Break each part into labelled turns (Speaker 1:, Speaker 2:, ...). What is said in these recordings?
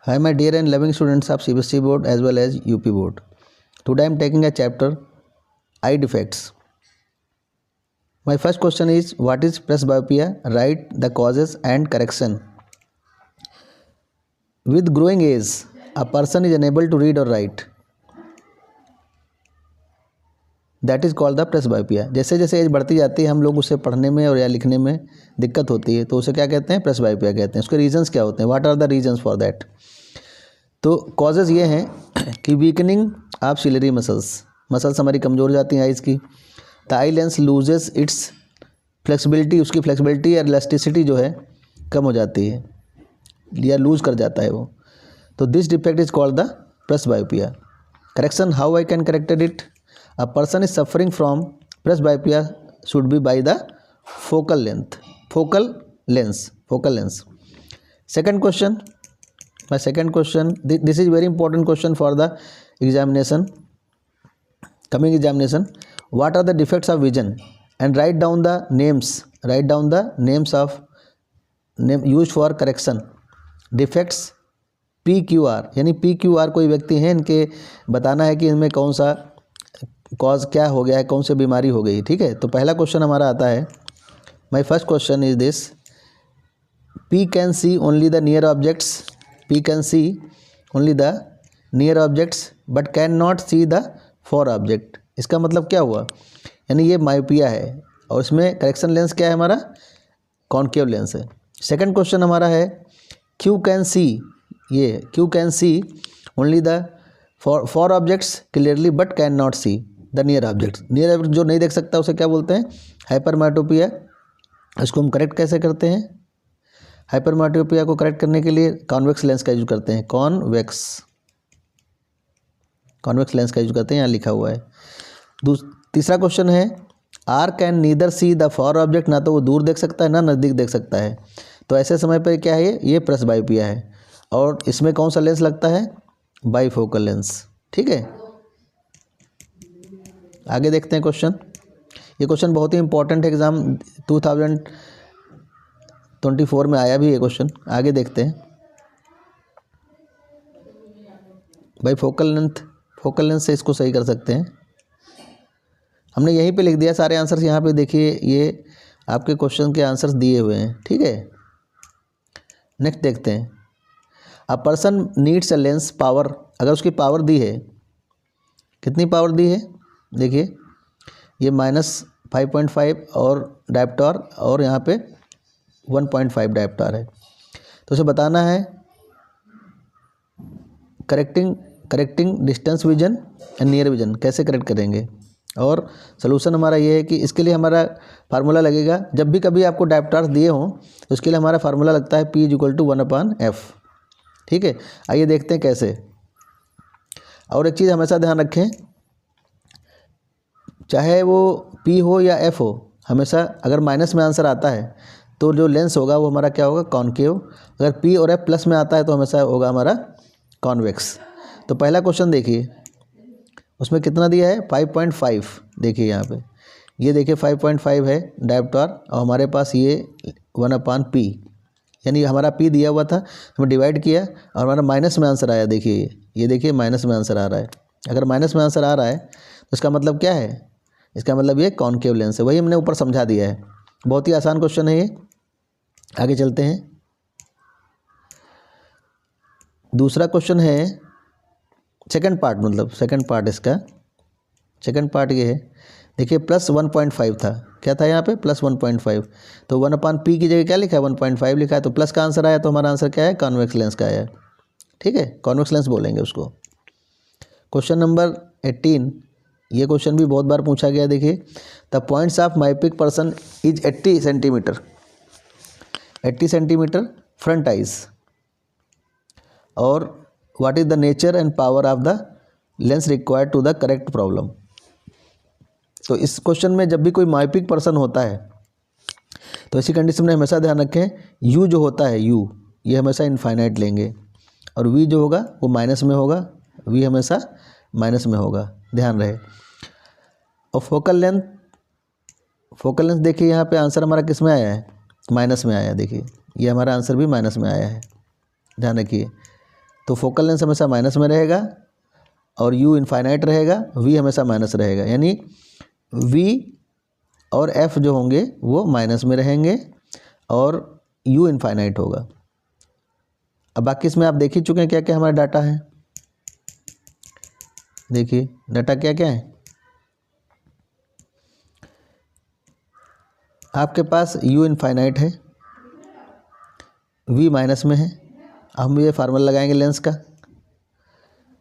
Speaker 1: Hi my dear and loving students of CBSE board as well as UP board. Today I am taking a chapter eye defects. My first question is, what is presbyopia? Write the causes and correction. With growing age, a person is unable to read or write. That is called the presbyopia. जैसे जैसे as बढ़ती जाती है हम लोग उसे पढ़ने में और या लिखने में दिक्कत होती है, तो उसे क्या कहते हैं? प्रेसबायोपिया कहते हैं. उसके रीजंस क्या होते हैं? What are the reasons for that? तो कॉजेज़ ये हैं कि वीकनिंग ऑफ सिलरी मसल्स हमारी कमज़ोर हो जाती हैं आइज़ की. The eye lens loses it's flexibility, उसकी फ्लेक्सिबिलिटी या इलास्टिसिटी जो है कम हो जाती है या लूज़ कर जाता है वो. तो this defect is called the presbyopia. Correction, how I can corrected it? A person is suffering from presbyopia should be by the focal lens. Second question, my second question, this is very important question for the examination, coming examination. What are the defects of vision? And write down the names of name used for correction. Defects PQR, यानी PQR कोई व्यक्ति हैं, इनके बताना है कि इनमें कौन सा कॉज क्या हो गया है, कौन सी बीमारी हो गई. ठीक है, तो पहला क्वेश्चन हमारा आता है. My first question is this, P can see only the near objects. P can see only the near objects but can not C the far object. इसका मतलब क्या हुआ? यानी ये मायोपिया है और इसमें करेक्शन लेंस क्या है हमारा? कॉनकेव लेंस है. सेकंड क्वेश्चन हमारा है, क्यू कैन सी, ये Q can see only the for objects clearly but can not see the near objects. Near object जो नहीं देख सकता उसे क्या बोलते हैं? हाइपरमेट्रोपिया. इसको हम करेक्ट कैसे करते हैं? हाइपरमेट्रोपिया को करेक्ट करने के लिए कॉन्वेक्स लेंस का यूज करते हैं. कॉन्वेक्स लेंस का यूज करते हैं, यहाँ लिखा हुआ है. तीसरा क्वेश्चन है, are can neither see the far object. ना तो वो दूर देख सकता है ना नज़दीक देख सकता है. तो ऐसे समय पर क्या है? ये प्रेसबायोपिया है. और इसमें कौन सा लेंस लगता है? Bifocal lens. ठीक है, आगे देखते हैं क्वेश्चन. ये क्वेश्चन बहुत ही इंपॉर्टेंट है, एग्ज़ाम 2024 में आया भी ये क्वेश्चन. आगे देखते हैं. भाई फोकल लेंथ से इसको सही कर सकते हैं. हमने यहीं पे लिख दिया सारे आंसर्स. यहाँ पे देखिए, ये आपके क्वेश्चन के आंसर्स दिए हुए हैं. ठीक है, नेक्स्ट देखते हैं. A person needs a lens power. अगर उसकी पावर दी है, कितनी पावर दी है? देखिए, ये -5.5 और डायप्टर और यहाँ पे 1.5 डायप्टर है. तो उसे बताना है correcting distance vision and near vision. कैसे करेक्ट करेंगे? और सलूशन हमारा ये है कि इसके लिए हमारा फार्मूला लगेगा. जब भी कभी आपको डायप्टर्स दिए हों तो उसके लिए हमारा फार्मूला लगता है P = 1/f. ठीक है, आइए देखते हैं कैसे. और एक चीज़ हमेशा ध्यान रखें, चाहे वो P हो या F हो, हमेशा अगर माइनस में आंसर आता है तो जो लेंस होगा वो हमारा क्या होगा? कॉनकेव. अगर P और F प्लस में आता है तो हमेशा होगा हमारा कॉन्वेक्स. तो पहला क्वेश्चन देखिए, उसमें कितना दिया है? 5.5. देखिए यहाँ पे, ये देखिए 5.5 है डायप्टर और हमारे पास ये 1/P, यानी हमारा P दिया हुआ था, हमने डिवाइड किया और हमारा माइनस में आंसर आया. देखिए, ये देखिए माइनस में आंसर आ रहा है. अगर माइनस में आंसर आ रहा है तो इसका मतलब क्या है? इसका मतलब ये कॉनकेव लेंस है. वही हमने ऊपर समझा दिया है. बहुत ही आसान क्वेश्चन है ये. आगे चलते हैं. दूसरा क्वेश्चन है, सेकंड पार्ट इसका सेकंड पार्ट ये है. देखिए, +1.5 था. क्या था यहाँ पे? +1.5. तो 1/P की जगह क्या लिखा है? 1.5 लिखा है. तो प्लस का आंसर आया तो हमारा आंसर क्या है? कॉन्वेक्स लेंस का आया. ठीक है, कॉन्वेक्स लेंस बोलेंगे उसको. क्वेश्चन नंबर 18, ये क्वेश्चन भी बहुत बार पूछा गया. देखिए, the points of myopic person is 80 centimetre front eyes. और what is the nature and power of the lens required to the correct problem. तो इस क्वेश्चन में जब भी कोई मायोपिक पर्सन होता है तो इसी कंडीशन में हमेशा ध्यान रखें, U जो होता है, U ये हमेशा इनफाइनाइट लेंगे और V जो होगा वो माइनस में होगा. V हमेशा माइनस में होगा, ध्यान रहे. और फोकल लेंथ देखिए, यहाँ पे आंसर हमारा किस में आया है? माइनस में आया है. देखिए, ये हमारा आंसर भी माइनस में आया है, ध्यान रखिए. तो फोकल लेंथ हमेशा माइनस में रहेगा और u इनफाइनाइट रहेगा, v हमेशा माइनस रहेगा, यानी v और f जो होंगे वो माइनस में रहेंगे और u इनफाइनाइट होगा। अब बाकी इसमें आप देख ही चुके हैं क्या क्या हमारा डाटा है। देखिए डाटा क्या क्या है, आपके पास u इनफाइनाइट है, v माइनस में है, हम ये फार्मूला लगाएंगे लेंस का,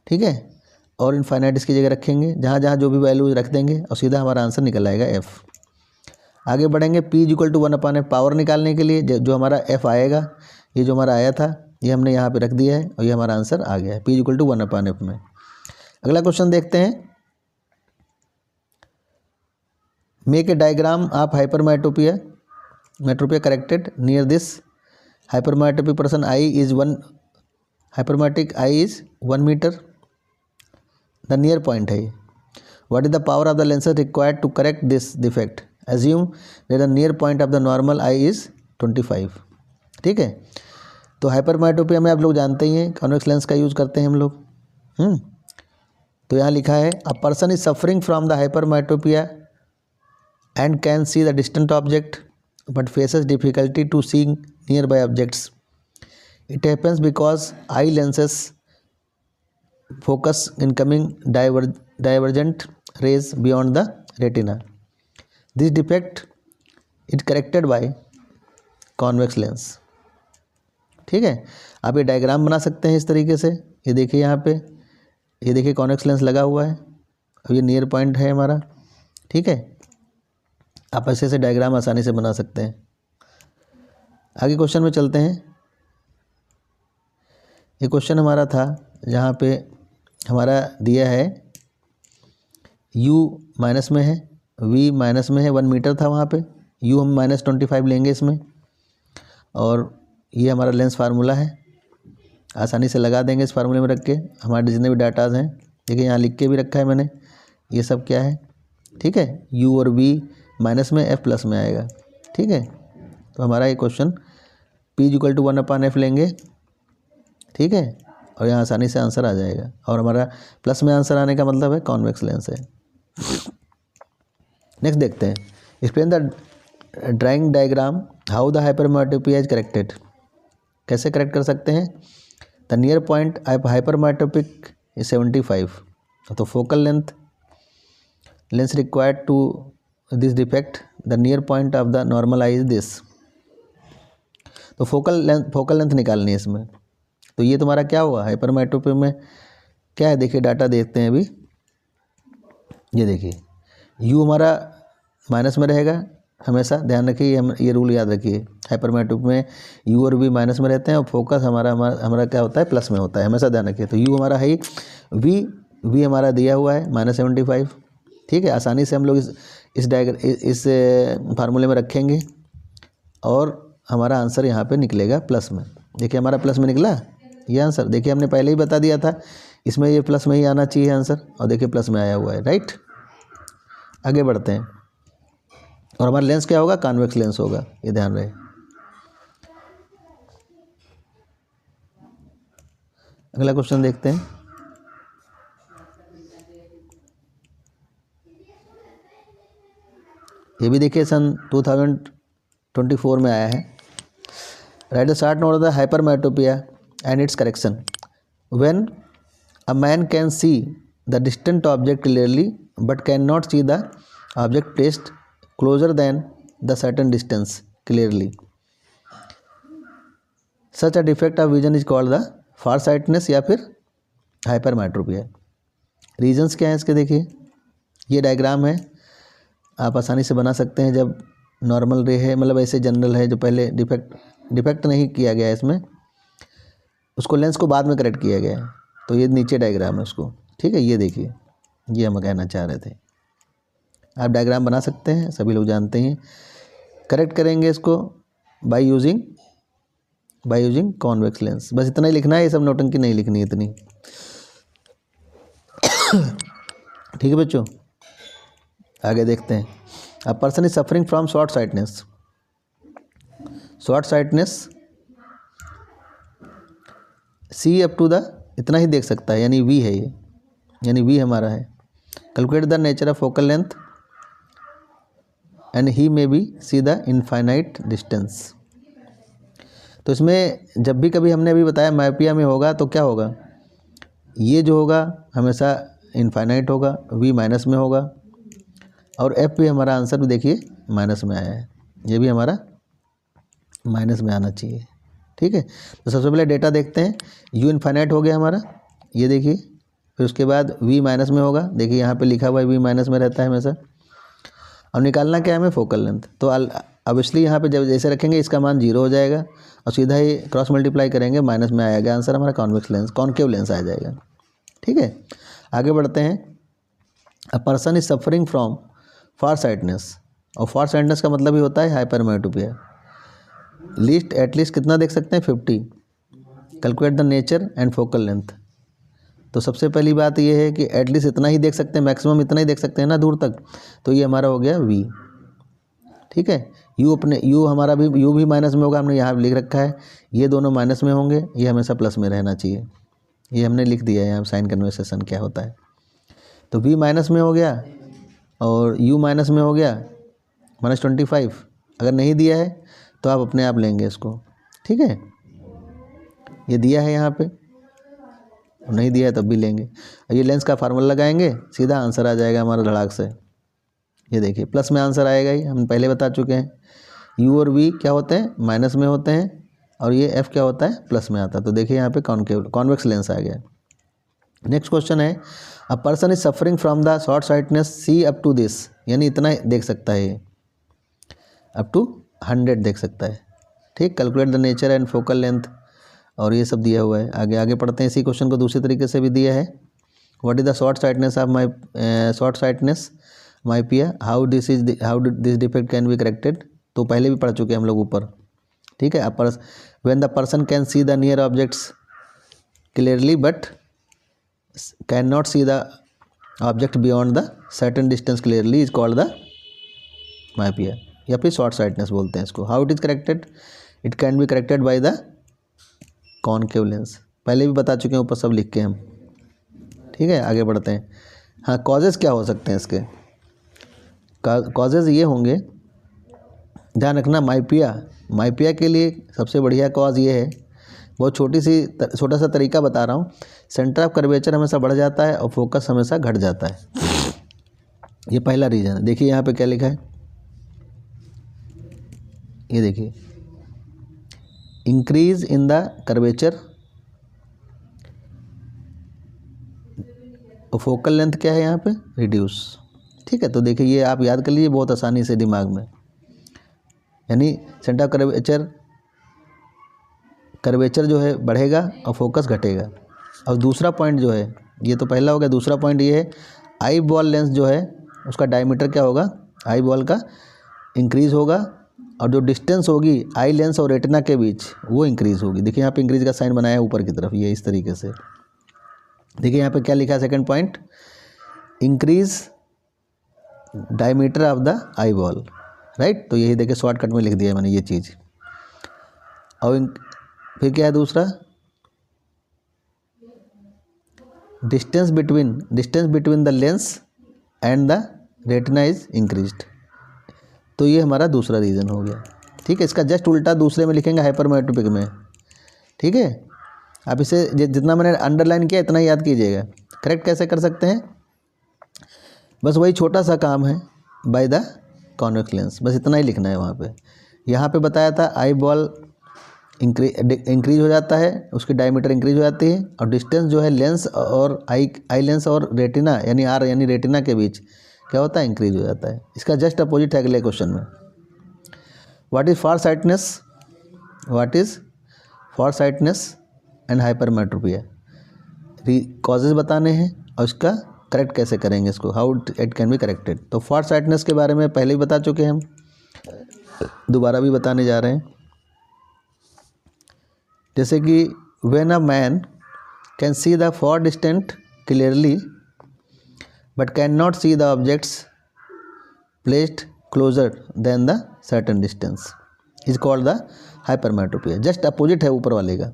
Speaker 1: ठीक है, और इनफाइनाइट इसकी जगह रखेंगे, जहाँ जहाँ जो भी वैल्यू रख देंगे और सीधा हमारा आंसर निकल आएगा f। आगे बढ़ेंगे, p = 1/f पावर निकालने के लिए जो हमारा f आएगा, ये जो हमारा आया था ये हमने यहाँ पे रख दिया है और ये हमारा आंसर आ गया है p = 1/f में। अगला क्वेश्चन देखते हैं, make a diagram of hypermetropia corrected near this hypermetropic person I is 1 hypermetric I is 1 meter, the near point है। what is the power of the lenses required to correct this defect, assume that the near point of the normal I is 25। ठीक है, तो hypermetropia में आप लोग जानते ही हैं convex lens का यूज़ करते हैं हम लोग। तो यहाँ लिखा है a person is suffering from the hypermetropia and can see the distant object but faces difficulty to seeing nearby objects. It happens because eye lenses focus incoming divergent rays beyond the retina. This defect is corrected by convex lens। ठीक है, आप ये diagram बना सकते हैं इस तरीके से। ये देखिए यहाँ पे, ये देखिए कॉन्वेक्स लेंस लगा हुआ है और ये नियर पॉइंट है हमारा। ठीक है, आप ऐसे से डायग्राम आसानी से बना सकते हैं। आगे क्वेश्चन में चलते हैं। ये क्वेश्चन हमारा था जहाँ पे हमारा दिया है u माइनस में है, v माइनस में है, 1 मीटर था वहाँ पे, u हम -25 लेंगे इसमें, और ये हमारा लेंस फार्मूला है, आसानी से लगा देंगे इस फार्मूले में रख के। हमारे जितने भी डाटाज हैं देखिए यहाँ लिख के भी रखा है मैंने, ये सब क्या है। ठीक है, u और v माइनस में, f प्लस में आएगा। ठीक है, तो हमारा ये क्वेश्चन p = 1/f लेंगे। ठीक है, और यहाँ आसानी से आंसर आ जाएगा, और हमारा प्लस में आंसर आने का मतलब है कॉन्वेक्स लेंस है। नेक्स्ट देखते हैं, explain the drawing diagram how the hypermetropia is corrected. कैसे करेक्ट कर सकते हैं। The near point hypermetropic is 75, तो focal lens required to this defect the near point of the normal eye is this. तो focal length निकालनी है इसमें। तो ये तुम्हारा क्या हुआ हाइपरमेट्रोपिया में क्या है, देखिए डाटा देखते हैं अभी। ये देखिए u हमारा माइनस में रहेगा हमेशा, ध्यान रखिए, ये रूल याद रखिए। हाइपरमेट्रोपिया में u और v माइनस में रहते हैं और फोकस हमारा क्या होता है, प्लस में होता है, हमेशा ध्यान रखिए। तो u हमारा है, v हमारा दिया हुआ है -75। ठीक है, आसानी से हम लोग इस फार्मूले में रखेंगे और हमारा आंसर यहाँ पे निकलेगा प्लस में। देखिए हमारा प्लस में निकला ये आंसर, देखिए हमने पहले ही बता दिया था इसमें ये प्लस में ही आना चाहिए आंसर, और देखिए प्लस में आया हुआ है। राइट, आगे बढ़ते हैं, और हमारा लेंस क्या होगा, कॉन्वेक्स लेंस होगा, ये ध्यान रहे। अगला क्वेश्चन देखते हैं। ये भी देखिए सन 2024 में आया है। Right the short note of the hypermetropia and it's correction. When a man can see the distant object clearly but can not see the object placed closure then the certain distance clearly, such a defect of vision is called the far sightedness या फिर hypermetropia. Regions क्या हैं इसके, देखिए ये diagram है, आप आसानी से बना सकते हैं। जब नॉर्मल रे है, मतलब ऐसे जनरल है, जो पहले डिफेक्ट नहीं किया गया है इसमें, उसको लेंस को बाद में करेक्ट किया गया है, तो ये नीचे डायग्राम है उसको। ठीक है, ये देखिए, ये हम कहना चाह रहे थे। आप डायग्राम बना सकते हैं, सभी लोग जानते हैं। करेक्ट करेंगे इसको बाय यूजिंग कॉन्वेक्स लेंस, बस इतना ही लिखना है, ये सब नोटंकी नहीं लिखनी है इतनी। ठीक है बच्चों, आगे देखते हैं। A person is suffering from short sightness see up to the इतना ही देख सकता है, यानी वी है ये, यानी वी हमारा है। Calculate the nature of focal length and he may be see the infinite distance. तो इसमें जब भी कभी हमने अभी बताया माइपिया में होगा तो क्या होगा, ये जो होगा हमेशा इनफाइनाइट होगा, वी माइनस में होगा, और एफ भी हमारा आंसर भी देखिए माइनस में आया है, ये भी हमारा माइनस में आना चाहिए। ठीक है, तो सबसे पहले डेटा देखते हैं। यू इनफाइनाइट हो गया हमारा, ये देखिए, फिर उसके बाद वी माइनस में होगा, देखिए यहाँ पे लिखा हुआ है वी माइनस में रहता है हमेशा। अब निकालना क्या है हमें, फोकल लेंथ। तो ऑब्वियसली यहाँ पे जब जैसे रखेंगे इसका मान 0 हो जाएगा और सीधा ही क्रॉस मल्टीप्लाई करेंगे माइनस में आएगा, आंसर हमारा कॉन्वेक्स लेंस, कॉनकेव लेंस आ जाएगा। ठीक है, आगे बढ़ते हैं। A person is suffering from far sightedness, और फार साइटनेस का मतलब ही होता है हाइपरमेट्रोपिया। लीस्ट एटलीस्ट कितना देख सकते हैं, 50। Calculate the nature and focal length. तो सबसे पहली बात ये है कि एटलीस्ट इतना ही देख सकते हैं, मैक्सिमम इतना ही देख सकते हैं ना दूर तक, तो ये हमारा हो गया वी। ठीक है, यू अपने यू हमारा भी यू भी माइनस में होगा, हमने यहाँ लिख रखा है, ये दोनों माइनस में होंगे, ये हमेशा प्लस में रहना चाहिए, ये हमने लिख दिया है यहाँ साइन कन्वर्सेशन क्या होता है। तो वी माइनस में हो गया और यू माइनस में हो गया, -25। अगर नहीं दिया है तो आप अपने आप लेंगे इसको। ठीक है, ये दिया है यहाँ पे, नहीं दिया है तब भी लेंगे। ये लेंस का फार्मूला लगाएंगे, सीधा आंसर आ जाएगा हमारा धड़ाक से। ये देखिए प्लस में आंसर आएगा ही, हम पहले बता चुके हैं। यू और वी क्या होते हैं, माइनस में होते हैं, और ये एफ क्या होता है, प्लस में आता है। तो देखिए यहाँ पे कॉन्वेक्स लेंस आ गया। नेक्स्ट क्वेश्चन है, a person is suffering from the short sightness see up to this, यानी इतना देख सकता है, अप टू 100 देख सकता है। ठीक, calculate the nature and focal length, और ये सब दिया हुआ है। आगे पढ़ते हैं, इसी क्वेश्चन को दूसरे तरीके से भी दिया है। What is the short sightedness of माइपिया, how this defect can be corrected. तो पहले भी पढ़ चुके हैं हम लोग ऊपर। ठीक है, when the person can see the near objects clearly but can not see the object beyond the certain distance clearly is called the माइपिया, या फिर शॉर्ट साइटनेस बोलते हैं इसको। How it is corrected, it can be corrected by the concave lens, पहले भी बता चुके हैं ऊपर सब लिख के हम। ठीक है, आगे बढ़ते हैं। हाँ, कॉजेज़ क्या हो सकते हैं इसके, कॉजेज़ ये होंगे, ध्यान रखना, माइपिया के लिए सबसे बढ़िया कॉज ये है, बहुत छोटा सा तरीका बता रहा हूँ। सेंटर ऑफ कर्वेचर हमेशा बढ़ जाता है और फोकस हमेशा घट जाता है, ये पहला रीज़न है। देखिए यहाँ पे क्या लिखा है, ये देखिए, इंक्रीज इन द कर्वेचर, और फोकल लेंथ क्या है यहाँ पे, रिड्यूस। ठीक है, तो देखिए ये आप याद कर लीजिए बहुत आसानी से दिमाग में, यानी सेंटर ऑफ कर्वेचर जो है बढ़ेगा और फोकस घटेगा। और दूसरा पॉइंट जो है, ये तो पहला हो गया, दूसरा पॉइंट ये है, आई बॉल लेंस जो है उसका डायमीटर क्या होगा, आई बॉल का इंक्रीज़ होगा, और जो डिस्टेंस होगी आई लेंस और रेटिना के बीच वो इंक्रीज़ होगी। देखिए यहाँ पे इंक्रीज़ का साइन बनाया है ऊपर की तरफ, ये इस तरीके से। देखिए यहाँ पे क्या लिखा है, second point, increase diameter of the eye ball, right. तो यही देखिए शॉर्टकट में लिख दिया है मैंने ये चीज़। और फिर क्या है दूसरा, distance between the lens and the retina is increased. तो ये हमारा दूसरा रीज़न हो गया। ठीक है, इसका जस्ट उल्टा दूसरे में लिखेंगे हाइपरमेट्रोपिक में। ठीक है, आप इसे जितना मैंने अंडरलाइन किया इतना ही याद कीजिएगा। करेक्ट कैसे कर सकते हैं, बस वही छोटा सा काम है, बाय द कॉन्वेक्स लेंस, बस इतना ही लिखना है वहाँ पे। यहाँ पे बताया था आई बॉल इंक्रीज हो जाता है, उसकी डायमीटर इंक्रीज हो जाती है, और डिस्टेंस जो है लेंस और आई लेंस और रेटिना यानी आर यानी रेटिना के बीच क्या होता है, इंक्रीज हो जाता है। इसका जस्ट अपोजिट है अगले क्वेश्चन में। What is far sightedness and hypermetropia, causes बताने हैं और इसका करेक्ट कैसे करेंगे इसको, how it can be corrected. तो फार साइटनेस के बारे में पहले ही बता चुके हैं हम, दोबारा भी बताने जा रहे हैं। जैसे कि when a man can see the for distant clearly but can not see the objects placed closure then the certain distance is called the hypermetropia. Just opposite है ऊपर वाले का।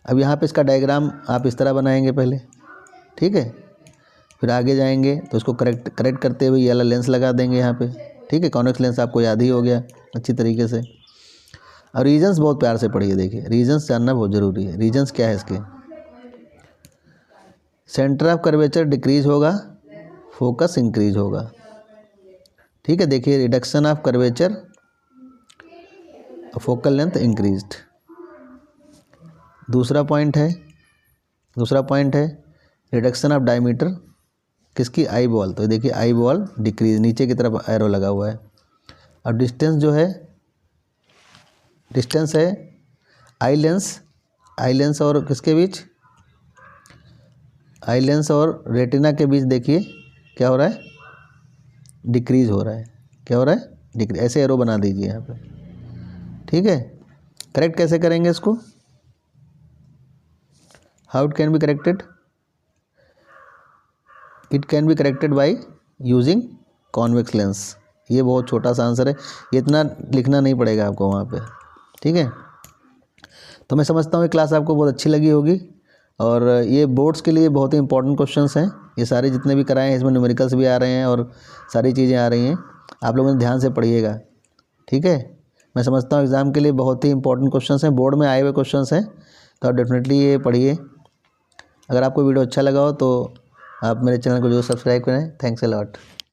Speaker 1: अब यहाँ पे इसका डायग्राम आप इस तरह बनाएंगे पहले, ठीक है। फिर आगे जाएंगे तो इसको करेक्ट करते हुए ये वाला लेंस लगा देंगे यहाँ पे, ठीक है। कॉन्वेक्स लेंस आपको याद ही हो गया अच्छी तरीके से। और रीजन्स बहुत प्यार से पढ़िए, देखिए रीजन्स जानना बहुत ज़रूरी है। रीजन्स क्या है इसके, सेंटर ऑफ कर्वेचर डिक्रीज होगा, फोकस इंक्रीज होगा, ठीक है। देखिए reduction of curvature, focal length increased. दूसरा पॉइंट है रिडक्शन ऑफ डायमीटर किसकी, आई बॉल। तो देखिए आई बॉल डिक्रीज, नीचे की तरफ एरो लगा हुआ है। और डिस्टेंस जो है, डिस्टेंस है आई लेंस और किसके बीच, आई लेंस और रेटिना के बीच। देखिए क्या हो रहा है, डिक्रीज हो रहा है। क्या हो रहा है, डिक्रीज। ऐसे एरो बना दीजिए यहाँ पे, ठीक है। करेक्ट कैसे करेंगे इसको, how it can be corrected, it can be corrected by using convex lens. ये बहुत छोटा सा आंसर है, ये इतना लिखना नहीं पड़ेगा आपको वहाँ पे, ठीक है। तो मैं समझता हूँ ये क्लास आपको बहुत अच्छी लगी होगी, और ये बोर्ड्स के लिए बहुत ही इंपॉर्टेंट क्वेश्चंस हैं। ये सारे जितने भी कराए हैं इसमें न्यूमेरिकल्स भी आ रहे हैं और सारी चीज़ें आ रही हैं। आप लोगों ने ध्यान से पढ़िएगा, ठीक है। मैं समझता हूँ एग्ज़ाम के लिए बहुत ही इंपॉर्टेंट क्वेश्चंस हैं, बोर्ड में आए हुए क्वेश्चंस हैं, तो आप डेफिनेटली ये पढ़िए। अगर आपको वीडियो अच्छा लगा हो तो आप मेरे चैनल को जरूर सब्सक्राइब करें। Thanks a lot.